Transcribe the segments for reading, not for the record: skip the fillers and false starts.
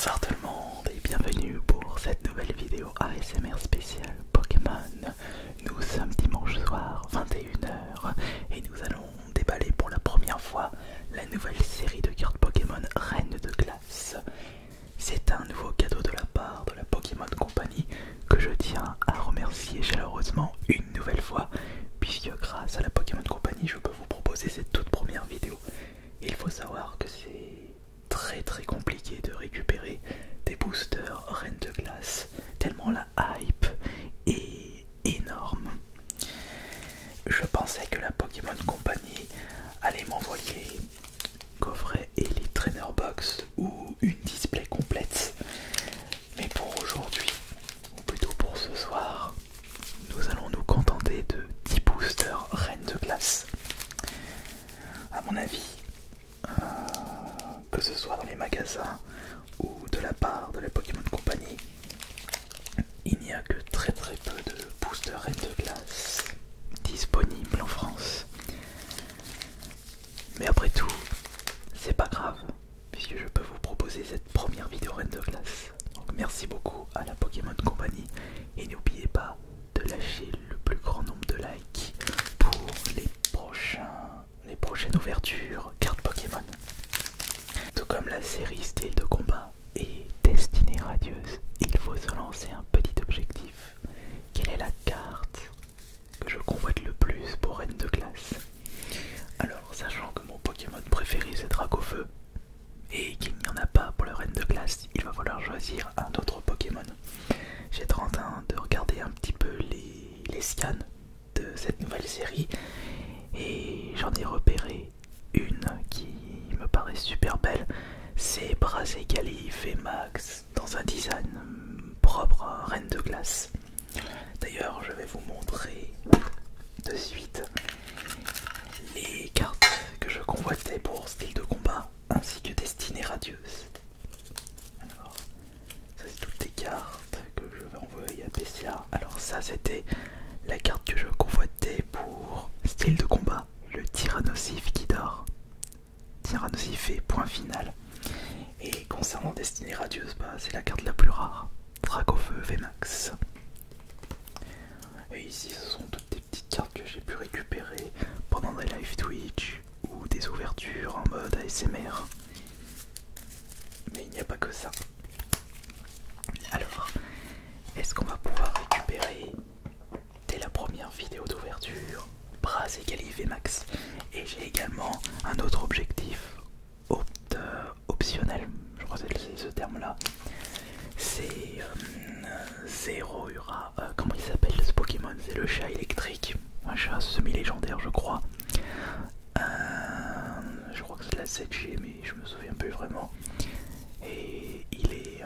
Bonsoir tout le monde et bienvenue pour cette nouvelle vidéo ASMR spéciale Pokémon. Nous sommes dimanche soir, 21h, et nous allons déballer pour la première fois la nouvelle série de cartes Pokémon Reine de Glace. C'est un nouveau cadeau de la part de la Pokémon Company que je tiens à remercier chaleureusement une nouvelle fois, puisque grâce à la Pokémon Company je peux vous proposer cette toute première vidéo. Il faut savoir que c'est très compliqué de récupérer des boosters Reine de Glace, tellement la hype est énorme. Je pensais que la Pokémon Company allait m'envoyer coffret Elite Trainer Box ou une display complète, mais pour aujourd'hui, ou plutôt pour ce soir, nous allons nous contenter de 10 boosters Reine de Glace. À mon avis, que ce soit dans les magasins ou de la part de la Pokémon Company, il n'y a que très peu de boosters Reine de Glace disponibles en France. Mais après tout, c'est pas grave, puisque je peux vous proposer cette première vidéo Reine de Glace. Donc merci beaucoup à la Pokémon Company et n'oubliez pas de lâcher le plus grand nombre de likes pour les prochaines ouvertures cartes Pokémon. Tout comme la série Style de combat et Destinée radieuse, il faut se lancer un petit objectif. Quelle est la carte que je convoite le plus pour Reine de Glace? Alors, sachant que mon Pokémon préféré c'est Dracofeu et qu'il n'y en a pas pour le Reine de Glace, il va falloir choisir un autre Pokémon. J'étais en train de regarder un petit peu les scans de cette nouvelle série et j'en ai repéré une qui me paraît super belle. C'est Brazégali Max dans un design propre à Reine de Glace. D'ailleurs, je vais vous montrer de suite les cartes que je convoitais pour Style de combat ainsi que Destinée radieuse. Alors, ça c'est toutes les cartes que je vais envoyer à PCA. Alors ça c'était la carte que je convoitais pour Style de combat, le Tyrannosif qui dort. Tyrannosif et point final. Et concernant Destinée radieuse, c'est la carte la plus rare, Dracofeu VMAX. Et ici ce sont toutes des petites cartes que j'ai pu récupérer pendant des live Twitch ou des ouvertures en mode ASMR. Mais il n'y a pas que ça. Alors, est-ce qu'on va pouvoir récupérer dès la première vidéo d'ouverture Brazégali VMAX? Et j'ai également un autre objectif optionnel, je crois que c'est ce terme là. C'est Zero Ura, comment il s'appelle ce Pokémon? C'est le chat électrique, un chat semi-légendaire je crois. Je crois que c'est la 7G mais je me souviens plus vraiment. Et il est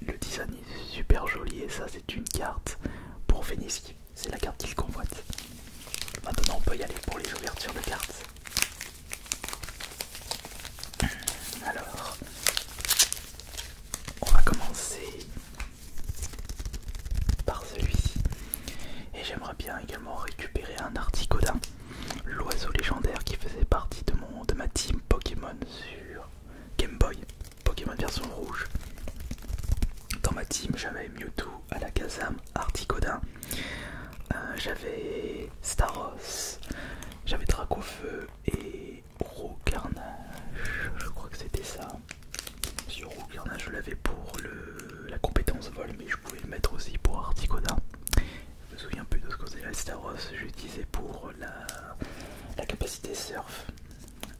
le design est super joli et ça c'est une carte pour Feniski, c'est la carte qu'il convoite. Maintenant on peut y aller pour les ouvertures de cartes. Alors, on va commencer par celui-ci. Et j'aimerais bien également récupérer un Articodin, l'oiseau légendaire qui faisait partie de ma team Pokémon sur Game Boy, Pokémon version rouge. Dans ma team, j'avais Mewtwo, Alakazam, Articodin, j'avais Staros, j'avais Dracofeu et Roucarnage, je crois que c'était ça. Sur Roucarnage, je l'avais pour la compétence vol, mais je pouvais le mettre aussi pour Articodin. Je me souviens plus de ce que c'était la Staros, je l'utilisais pour la capacité surf.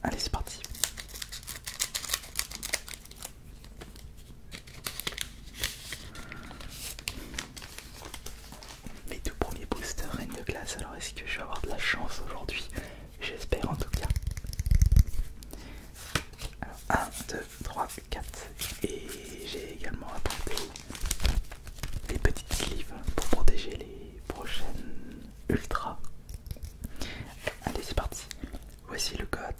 Allez, c'est parti. Mes tout premiers boosters Reine de Glace, alors est-ce que je vais avoir de la chance aujourd'hui? J'espère en tout cas. Alors 1, 2, 3, 4. Et j'ai également apporté des petites sleeves pour protéger les prochaines ultras. Allez, c'est parti. Voici le code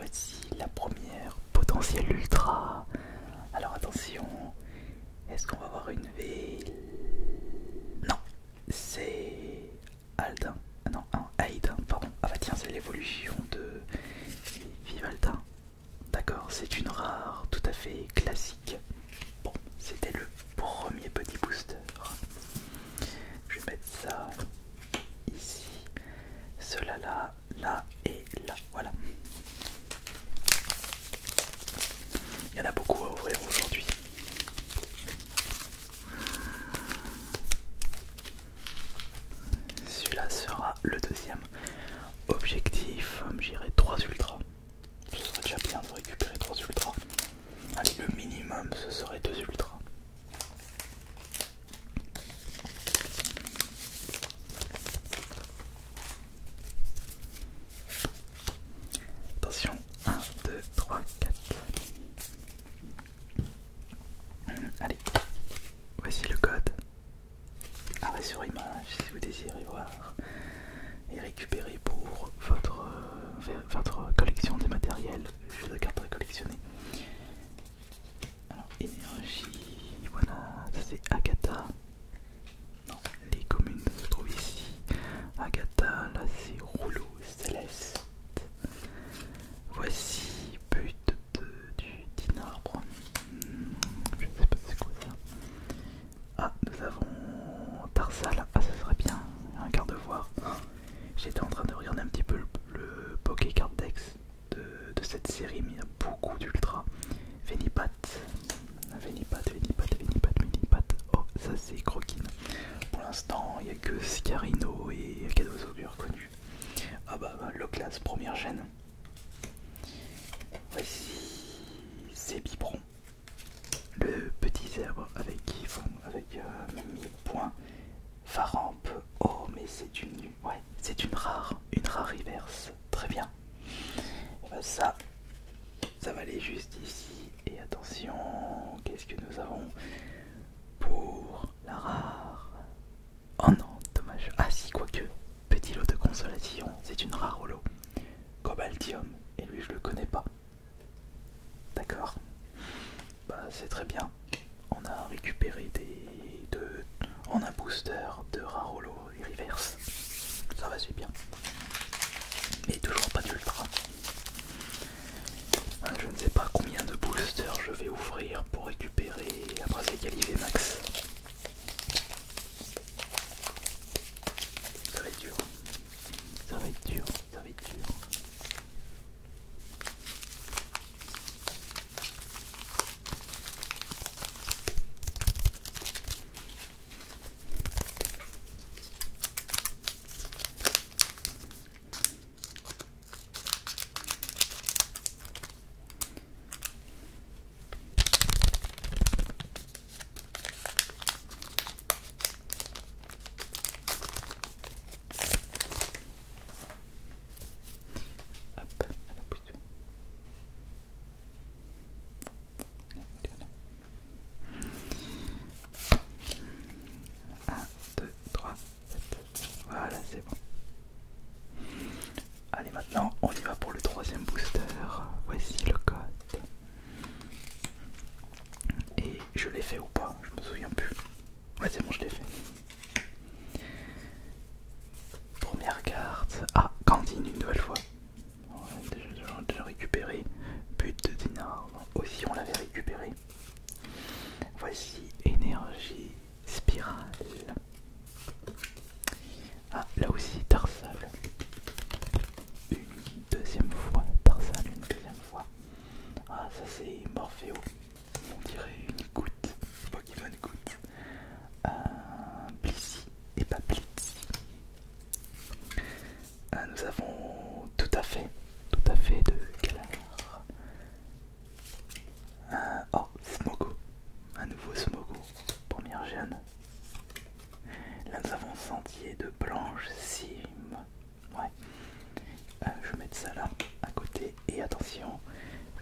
voici la première potentielle ultra. Alors attention, est-ce qu'on va avoir une V? Non, c'est Aldin. Non, un Aidin, pardon. Ah bah tiens, c'est l'évolution de Vivaldin. D'accord, c'est une rare tout à fait classique. Bon, c'était le premier petit booster. Je vais mettre ça ici, cela là, là et là. Voilà. Il y en a beaucoup à ouvrir aujourd'hui. Celui-là sera le deuxième. Objectif, j'irai 3 ultras. Ce serait déjà bien de récupérer 3 ultras. Allez, le minimum ce serait 2 ultras. Attention, 1, 2, 3, 4. Allez, voici le code. Arrêt sur image si vous désirez voir et récupérer pour votre collection de matériel, jeu de cartes à collectionner. Alors, énergie, voilà, ça c'est Agatha. Non, les communes se trouvent ici. Agatha, là c'est Rouleau Céleste. Voici but du Dinarbre. Je ne sais pas c'est quoi ça. Ah, nous avons Tarsal. Ah, ça serait bien un quart de voir. J'étais en train de regarder un petit peu le Poké Card Dex de cette série, mais il y a beaucoup d'ultra. Venipat. Oh, ça c'est Croquine. Pour l'instant, il n'y a que Scarino et Cadosaugur connus. Ah bah, Loclas, première chaîne. Voici ces biberons. Le petit zèbre avec qui font avec Mimi point Faramp. Oh mais c'est une rare reverse. Très bien. Et ben ça va aller juste ici. Et attention, qu'est-ce que nous avons pour la rare? Oh non, dommage. Ah si, quoique, petit lot de consolation, c'est une rare holo. Cobaltium, et lui je le connais pas. D'accord. Bah c'est très bien. On a récupéré on a un booster de rare holo et reverse. Ça va, c'est bien. Mais toujours pas d'ultra. Je ne sais pas combien de boosters je vais ouvrir pour récupérer après ces qualifiés max. Ça va être dur. Ça va être dur. Ça va être dur. Hop, 1, 2, 3, 7. Voilà, c'est bon. Allez, maintenant, on y va pour le troisième booster. Voici le code. Et je l'ai fait ou pas? Je me souviens plus. Ouais, c'est bon, je l'ai fait. Première carte. Ah, Candine une nouvelle fois. Déjà récupéré. But de Dinar. Aussi, on l'avait récupéré. Voici énergie spirale. Ah, là aussi, Tarsal. Une deuxième fois. Tarsal, une deuxième fois. Ah, ça c'est Morpheo. On dirait une goutte. Pokémon goutte. Blissey et pas Blitzy. Nous avons tout à fait de Galar. Oh, Smogo. Un nouveau Smogo. Première gêne. Là nous avons Sentier de Blanche Sim. Ouais. Je vais mettre ça là à côté. Et attention,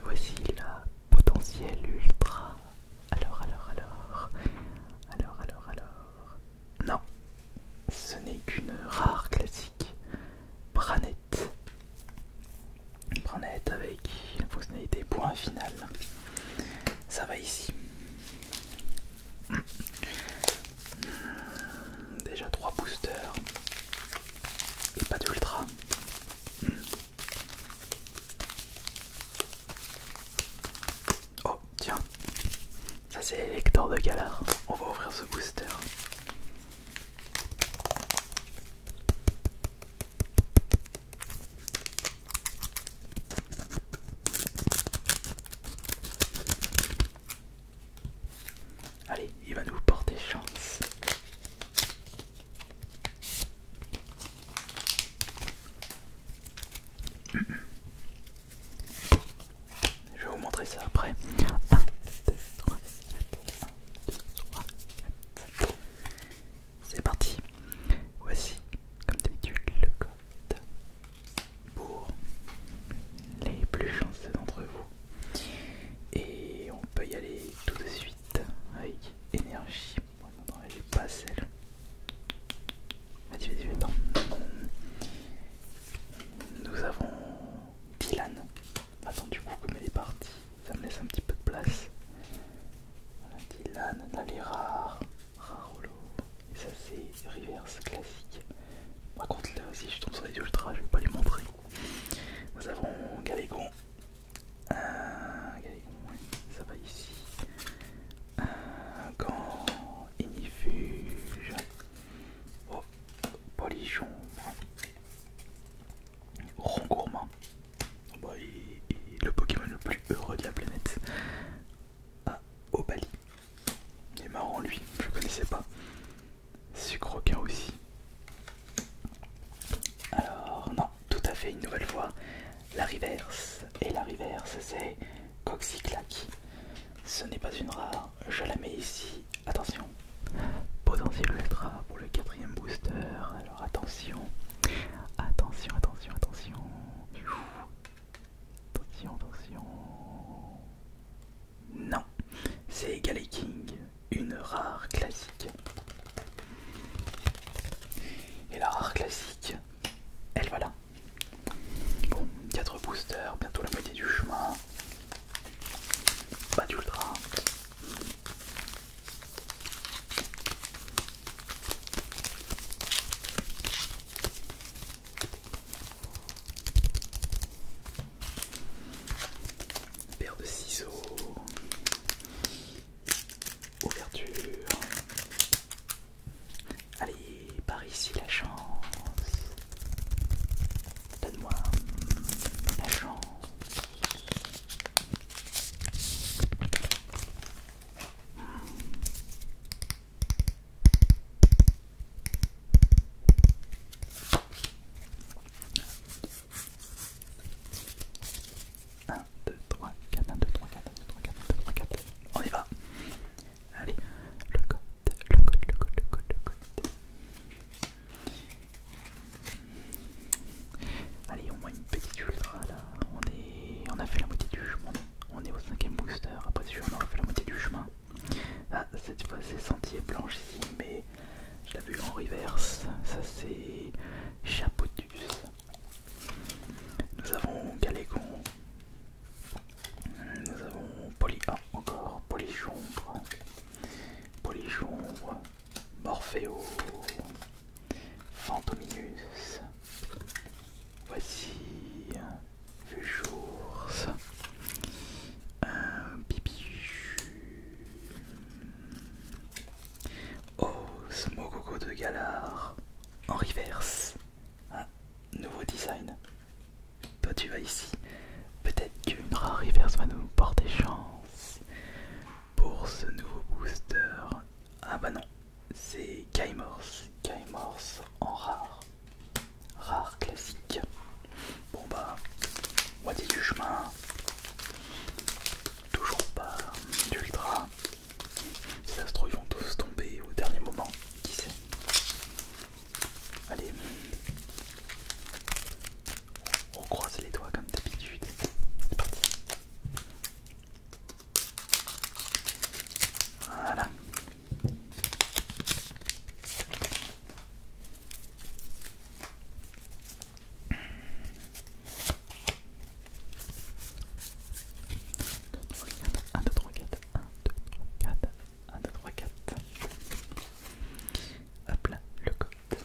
voici la potentielle ultra. Alors. Non, ce n'est qu'une rare classique. Branette avec reverse. Et la reverse, c'est Coxyclac. Ce n'est pas une rare, je la mets ici. Attention, potentiel ultra pour le quatrième booster. Alors attention, attention, attention, attention. Attention, attention. Non, c'est Galaking, une rare classique. Et la rare classique, elle va là. Bon, 4 boosters, bientôt la moitié du chemin. Pas d'ultra. Paire de ciseaux. Ouverture. Allez, par ici la chance. Donne-moi la chance. Un, deux, trois, quatre, un, deux, trois, quatre, un, deux, trois, quatre, un, deux, trois, quatre. On y va. Allez, le code, le code, le code, le code, le code. Allez, au moins une petite ultra là. On a fait la moitié du chemin. On est au 5ème booster. Après celui on aura fait la moitié du chemin. Ah, cette fois c'est sentier blanchi, mais je l'avais eu en reverse. Ça c'est Chapotus. Nous avons Galégon. Nous avons encore Polychombre. Polychombre. Morpheo. Fantominus. Voici Vujours, un Bibichu, Smogogo de Galar en reverse. Un nouveau design. Toi tu vas ici. Peut-être qu'une rare reverse va nous porter chance pour ce nouveau booster. Ah bah non, c'est Kaimorse. Kaimorse en rare. Rare classique. Bon bah, moitié du chemin. Toujours pas d'ultra. Si ça se trouve, ils vont tous tomber au dernier moment. Qui sait? Allez. On croise les doigts comme d'habitude. C'est parti. Voilà. Un, deux, trois, quatre. Un, deux, trois, quatre. Hop là, le code.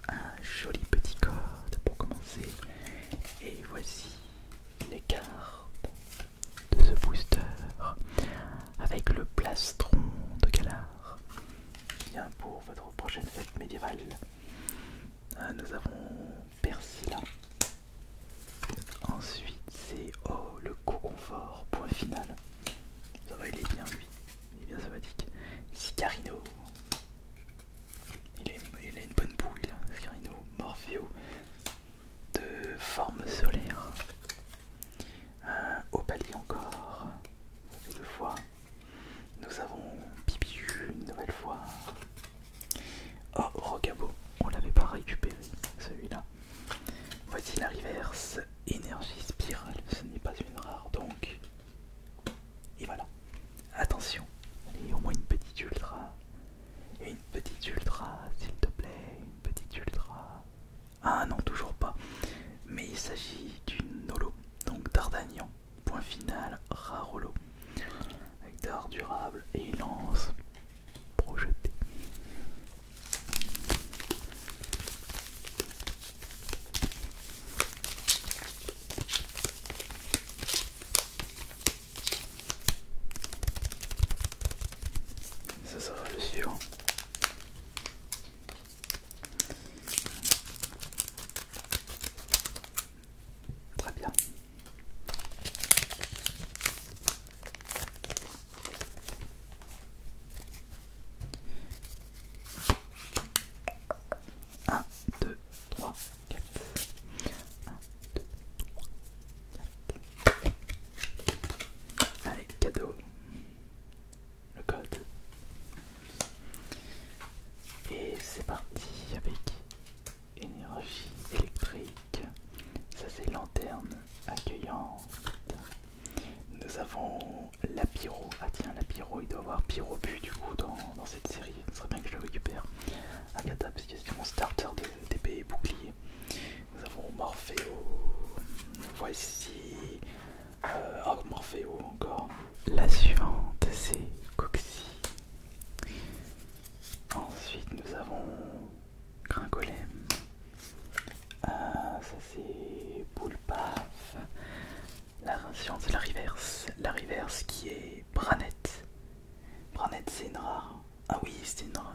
Un joli petit code pour commencer. Et voici les cartes de ce booster avec le plastron de Galar. Bien pour votre prochaine fête médiévale. Nous avons Persila. Ensuite c'est le co-confort, point final. Ça va, il est bien lui. Il est bien sympathique. Sicarino. Il a une bonne bouille, hein, Sicarino. Morpheo de forme solaire. Opalie encore. Ça fait 2 fois. Nous avons Bibichu une nouvelle fois. Oh, Rogabo. On l'avait pas récupéré, celui-là. Voici la reverse. Énergie spirale. Ce n'est pas une rare donc. Et voilà. Attention. Allez, au moins une petite ultra. Et une petite ultra, s'il te plaît. Une petite ultra. Ah non, toujours pas. Mais il s'agit d'une holo. Donc Dardagnan. Point final, rare holo. Avec d'art durable et lance projetée. Ça sera le suivant.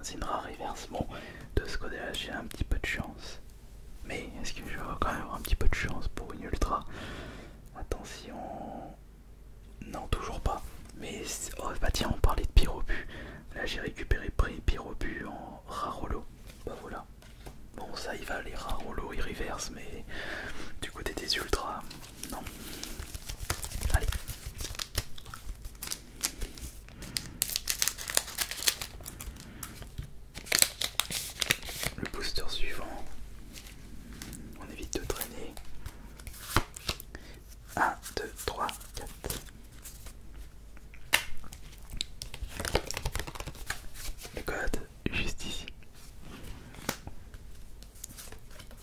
c'est une rare reverse. Bon, de ce côté-là, j'ai un petit peu de chance. Mais est-ce que je vais quand même avoir un petit peu de chance pour une ultra? Attention. Non, toujours pas. Mais oh, bah tiens, on parlait de Pyrobu. Là, j'ai récupéré Pyrobu en rare holo. Bah voilà. Bon, ça il va, les rares holo ils reverse, mais du côté des ultras, non. Allez. Le booster suivant. On évite de traîner. 1, 2, 3, 4. Le code, juste ici.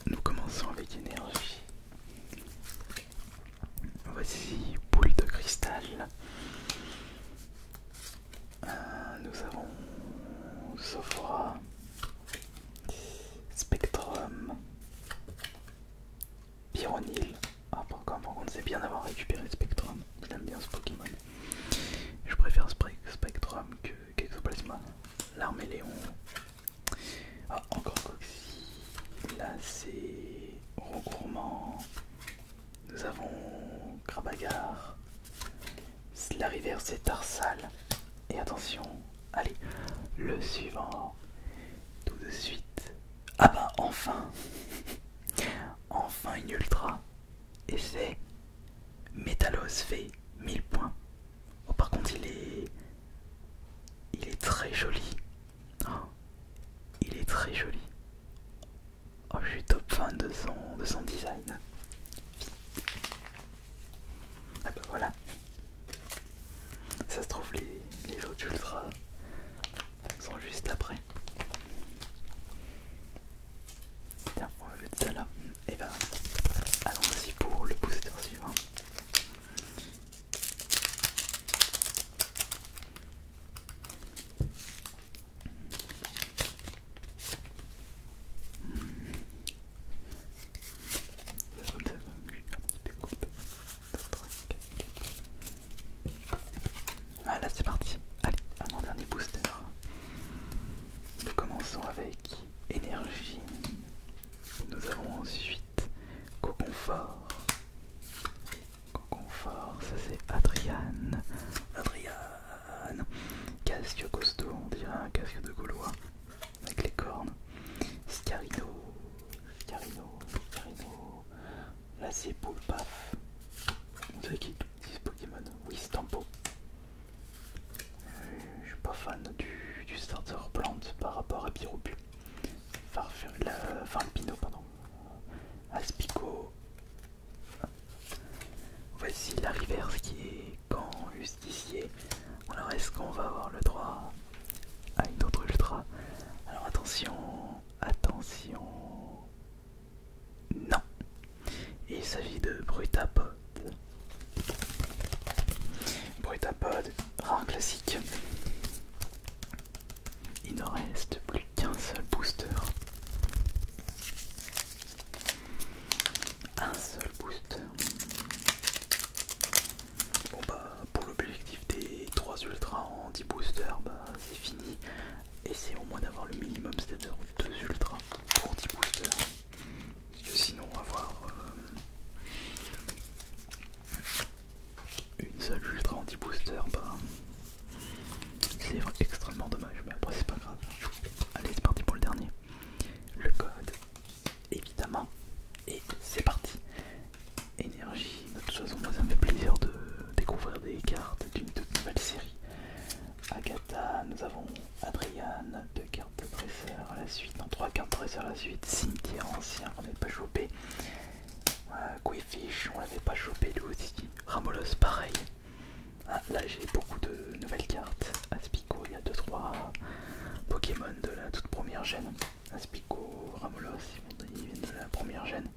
Nous commençons avec énergie. Voici boule de cristal. Nous avons Sophora, Spectrum, Pyronil. Ah, par contre, c'est bien d'avoir récupéré Spectrum. J'aime bien ce Pokémon. Je préfère Spectrum que Exoplasma. L'Arméléon. Ah, encore Coxy. Là, c'est Regourmand. Nous avons Krabagar. La rivière, c'est Tarsal. Et attention, allez, le suivant. Tout de suite. Ah bah, enfin. Enfin une ultra. Et c'est Métalos fait 1000 points. Oh, par contre, il est très joli. Oh, il est très joli. Oh, je suis top fan de son design. Ah bah voilà. Ça se trouve, les autres ultras sont juste après. Tiens, on va mettre ça là. Et ben, allons-y pour le booster suivant. Ah là c'est parti. Allez, avant-dernier booster. Nous commençons avec énergie. Nous avons ensuite Coconfort. Coconfort, ça c'est Adriane. Adriane. Casque costaud, on dirait un casque de Gaulois. Avec les cornes. Scarino. Scarino. Scarino. Là c'est Poulpaf. On dirait qu'il utilise ce Pokémon. Oui, Stampo. Je suis pas fan du starter plante par rapport à Pyrobu. Farfalpino, pardon. Aspico. Voici la reverse qui est quand justicier. Alors est-ce qu'on va avoir le droit à une autre ultra? Alors attention, attention. Non. Il s'agit de Brutapod. Brutapod, rare classique. Il ne reste plus qu'un seul booster. Un seul booster. Bon bah pour l'objectif des 3 ultras en 10 boosters, bah c'est fini. Essayons au moins d'avoir le minimum, c'est-à-dire 2 ultras pour 10 boosters. Parce que sinon avoir une seule ultra en 10 boosters, bah c'est extrêmement dommage, mais après c'est pas grave. Allez, c'est parti pour le dernier. Le code, évidemment. Et c'est parti. Énergie, de toute façon moi ça me fait plaisir de découvrir des cartes d'une toute nouvelle série. Agatha, nous avons Adriane, 2 cartes de dresseur à la suite, non 3 cartes de dresseur à la suite, Cimetière ancien, on n'avait pas chopé. Quifish, on l'avait pas chopé lui aussi. Ramolos pareil. Ah, là j'ai beaucoup de nouvelles cartes. Aspico, il y a 2-3 Pokémon de la toute première gêne. Aspico, Ramolos, ils viennent de la première gêne.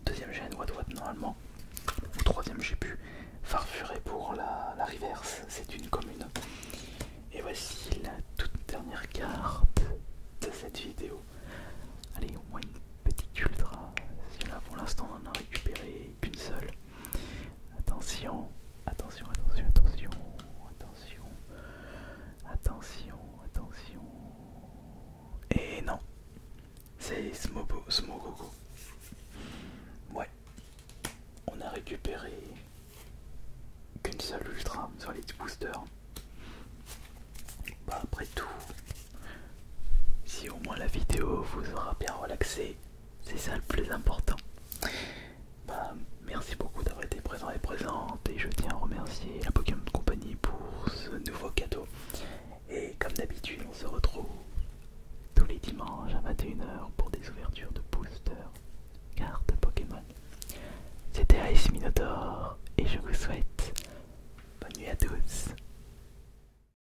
Deuxième gêne, What normalement. Ou troisième, je sais plus. Farfuré pour la reverse, c'est une commune. Et voici la toute dernière carte de cette vidéo. Allez, au moins une petite ultra. Si là pour l'instant on en a récupéré qu'une seule. Attention, attention, attention, attention, attention, attention, attention. Smogogo. Ouais, on a récupéré qu'une seule ultra sur les boosters. Bah après tout, si au moins la vidéo vous aura bien relaxé, c'est ça le plus important. Bah, merci beaucoup d'avoir été présent et présente, et je tiens à remercier la Pokémon Company pour ce nouveau cadeau. Et comme d'habitude, on se retrouve tous les dimanches à 21 h pour des ouvertures de boosters cartes Pokémon. C'était Ice Minotaur et je vous souhaite bonne nuit à tous.